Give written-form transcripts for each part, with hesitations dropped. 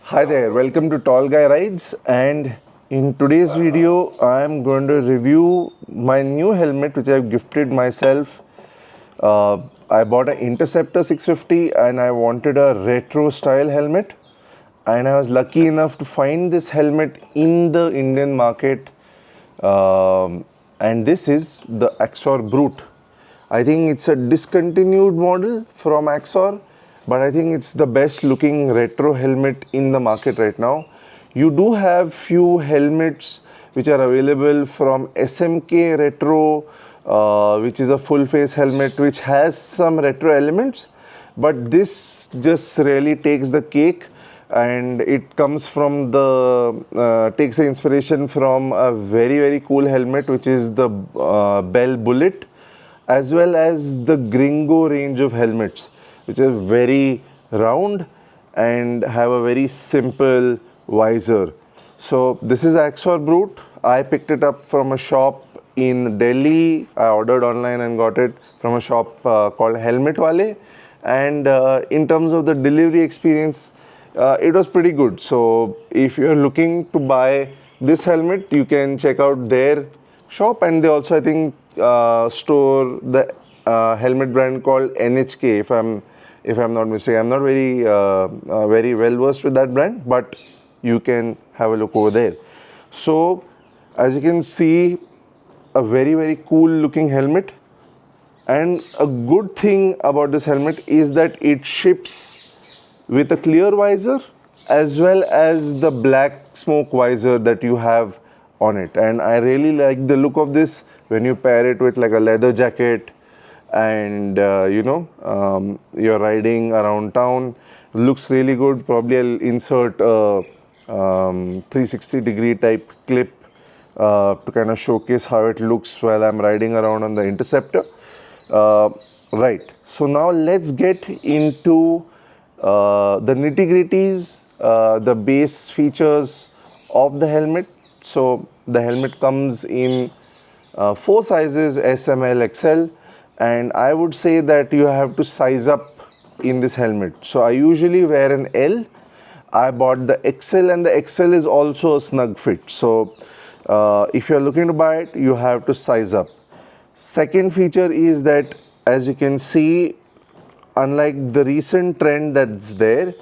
Hi there, welcome to Tall Guy Rides, and in today's video I am going to review my new helmet which I have gifted myself. I bought an Interceptor 650 and I wanted a retro style helmet, and I was lucky enough to find this helmet in the Indian market, and this is the Axor Brute. I think it's a discontinued model from Axor, but I think it's the best looking retro helmet in the market right now. You do have few helmets which are available from SMK Retro, which is a full face helmet which has some retro elements, but this just really takes the cake, and it comes from takes the inspiration from a very cool helmet which is the Bell Bullit, as well as the Gringo range of helmets, which are very round and have a very simple visor. So this is Axor Brute. I picked it up from a shop in Delhi. I ordered online and got it from a shop called Helmet Wale. And in terms of the delivery experience, it was pretty good. So if you're looking to buy this helmet, you can check out their shop, and they also, I think, store the helmet brand called NHK. If I'm not mistaken, I'm not very well versed with that brand, but you can have a look over there. So as you can see, a very cool looking helmet, and a good thing about this helmet is that it ships with a clear visor as well as the black smoke visor that you have on it. And I really like the look of this when you pair it with like a leather jacket, and you're riding around town. Looks really good. Probably I'll insert a 360-degree type clip to kind of showcase how it looks while I'm riding around on the Interceptor. Right, so now let's get into the nitty-gritties, the base features of the helmet. So the helmet comes in 4 sizes: S, M, L, XL, and I would say that you have to size up in this helmet. So I usually wear an L. I bought the XL, and the XL is also a snug fit. So if you're looking to buy it, you have to size up. Second feature is that, as you can see, unlike the recent trend that's there,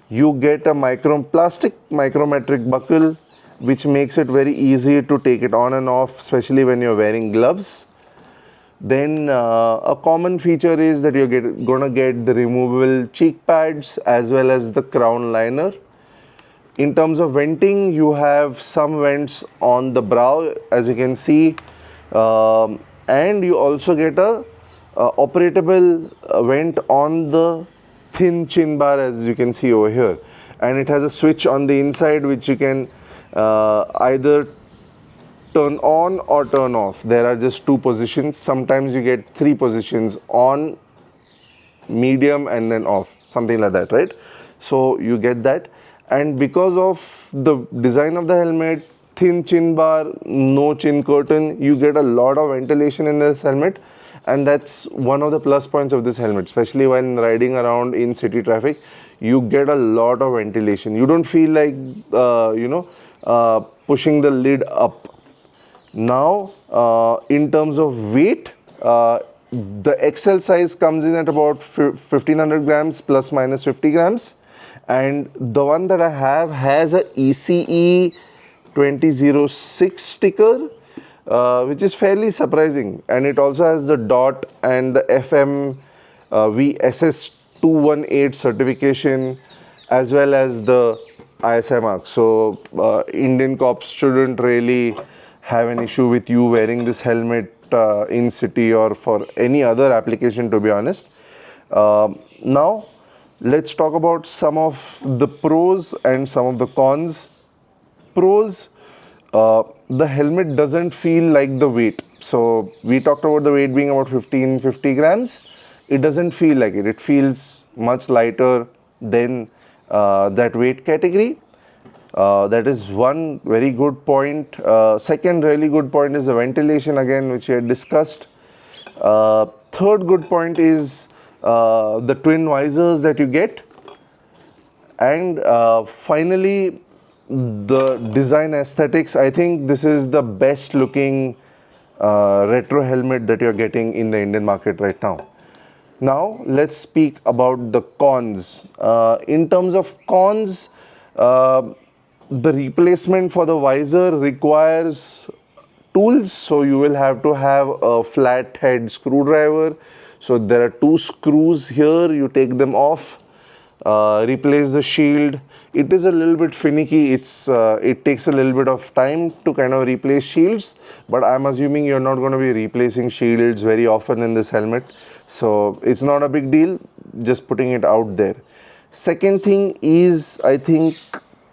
you get a plastic micrometric buckle, which makes it very easy to take it on and off, especially when you're wearing gloves. Then a common feature is that you're gonna get the removable cheek pads as well as the crown liner. In terms of venting, you have some vents on the brow, as you can see, and you also get a operatable vent on the thin chin bar, as you can see over here, and it has a switch on the inside which you can either turn on or turn off. There are just 2 positions. Sometimes you get 3 positions: on, medium, and then off, something like that, right? So you get that. And because of the design of the helmet, thin chin bar, no chin curtain, you get a lot of ventilation in this helmet, and that's one of the plus points of this helmet, especially when riding around in city traffic. You get a lot of ventilation. You don't feel like pushing the lid up. Now in terms of weight, the XL size comes in at about 1500 grams plus minus 50 grams, and the one that I have has a ECE 2006 sticker, which is fairly surprising, and it also has the DOT and the FM VSS 218 certification, as well as the ISI mark. So Indian cops shouldn't really have an issue with you wearing this helmet in city or for any other application, to be honest. Now let's talk about some of the pros and some of the cons. Pros: the helmet doesn't feel like the weight. So we talked about the weight being about 1550 grams. It doesn't feel like it. It feels much lighter than that weight category. That is one very good point. Second really good point is the ventilation, again, which we had discussed. Third good point is the twin visors that you get. And finally, the design aesthetics. I think this is the best looking retro helmet that you're getting in the Indian market right now. Now, let's speak about the cons. In terms of cons, the replacement for the visor requires tools, so you will have to have a flat head screwdriver. So there are two screws here, you take them off, replace the shield. It is a little bit finicky. It takes a little bit of time to kind of replace shields, but I'm assuming you're not going to be replacing shields very often in this helmet, so it's not a big deal, just putting it out there. Second thing is, I think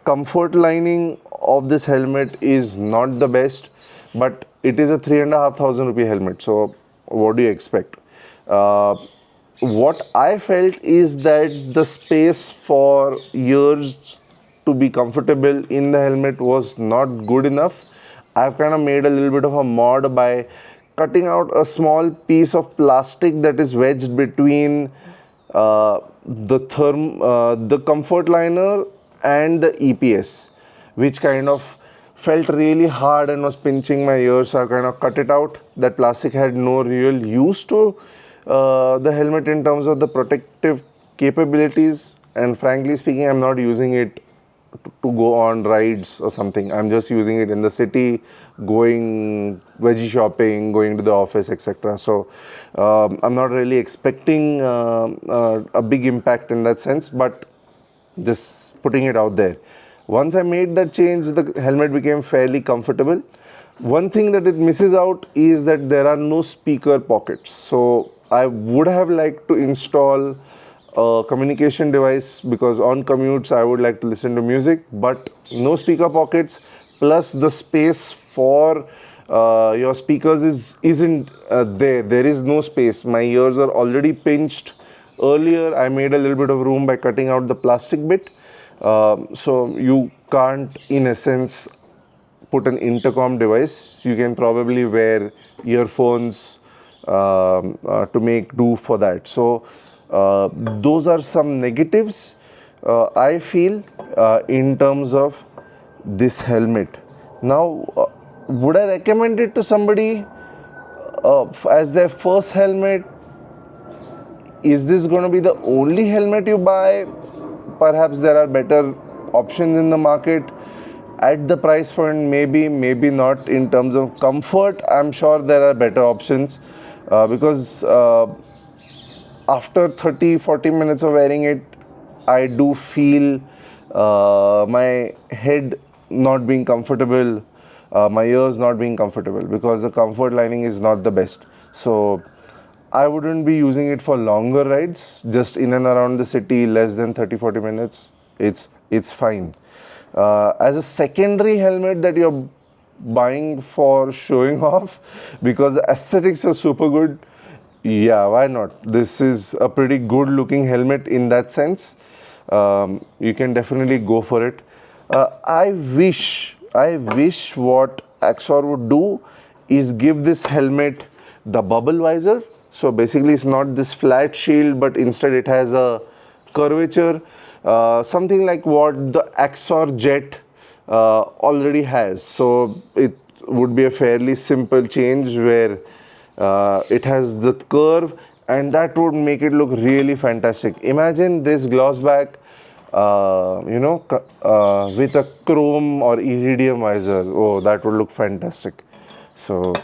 comfort lining of this helmet is not the best, but it is a 3,500 rupee helmet, so what do you expect? What I felt is that the space for ears to be comfortable in the helmet was not good enough. I've kind of made a little bit of a mod by cutting out a small piece of plastic that is wedged between the comfort liner and the EPS, which kind of felt really hard and was pinching my ears, so I kind of cut it out. That plastic had no real use to the helmet in terms of the protective capabilities, and frankly speaking, I'm not using it to go on rides or something. I'm just using it in the city, going veggie shopping, going to the office, etc. So I'm not really expecting a big impact in that sense, but just putting it out there. Once I made that change, the helmet became fairly comfortable. One thing that it misses out is that there are no speaker pockets. So I would have liked to install a communication device, because on commutes I would like to listen to music, but no speaker pockets, plus the space for your speakers isn't there. There is no space. My ears are already pinched. Earlier I made a little bit of room by cutting out the plastic bit. So you can't, in essence, put an intercom device. You can probably wear earphones to make do for that. So those are some negatives I feel in terms of this helmet. Now, would I recommend it to somebody as their first helmet? Is this going to be the only helmet you buy? Perhaps there are better options in the market at the price point. Maybe not. In terms of comfort, I'm sure there are better options, because after 30-40 minutes of wearing it, I do feel my head not being comfortable, my ears not being comfortable, because the comfort lining is not the best. So I wouldn't be using it for longer rides, just in and around the city, less than 30-40 minutes. It's fine. As a secondary helmet that you're buying for showing off, because the aesthetics are super good, yeah, why not? This is a pretty good looking helmet in that sense. You can definitely go for it. I wish what Axor would do is give this helmet the bubble visor. So basically it's not this flat shield, but instead it has a curvature, something like what the Axor Jet already has. So it would be a fairly simple change where it has the curve, and that would make it look really fantastic. Imagine this gloss back, with a chrome or iridium visor. Oh, that would look fantastic. So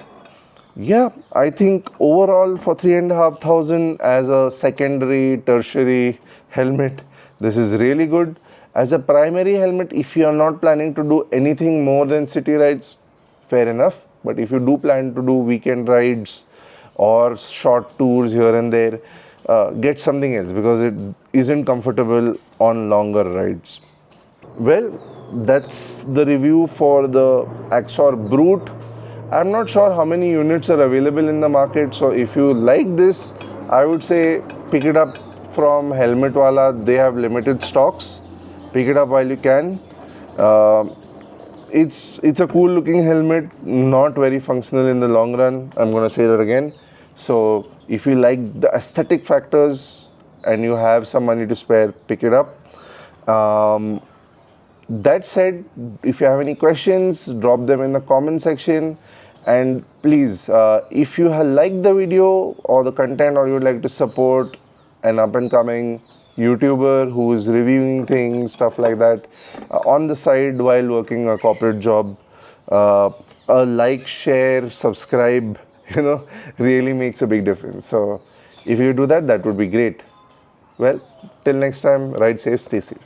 yeah, I think overall for 3,500 as a secondary, tertiary helmet, this is really good. As a primary helmet, if you are not planning to do anything more than city rides, fair enough. But if you do plan to do weekend rides or short tours here and there, get something else, because it isn't comfortable on longer rides. Well, that's the review for the Axor Brute. I'm not sure how many units are available in the market, so if you like this, I would say pick it up from Helmet Wala. They have limited stocks. Pick it up while you can. It's a cool looking helmet, not very functional in the long run. I'm going to say that again. So if you like the aesthetic factors and you have some money to spare, pick it up. That said, if you have any questions, drop them in the comment section. And please, if you have liked the video or the content, or you would like to support an up and coming YouTuber who is reviewing things, stuff like that, on the side while working a corporate job, a like, share, subscribe, really makes a big difference. So if you do that, that would be great. Well, till next time, ride safe, stay safe.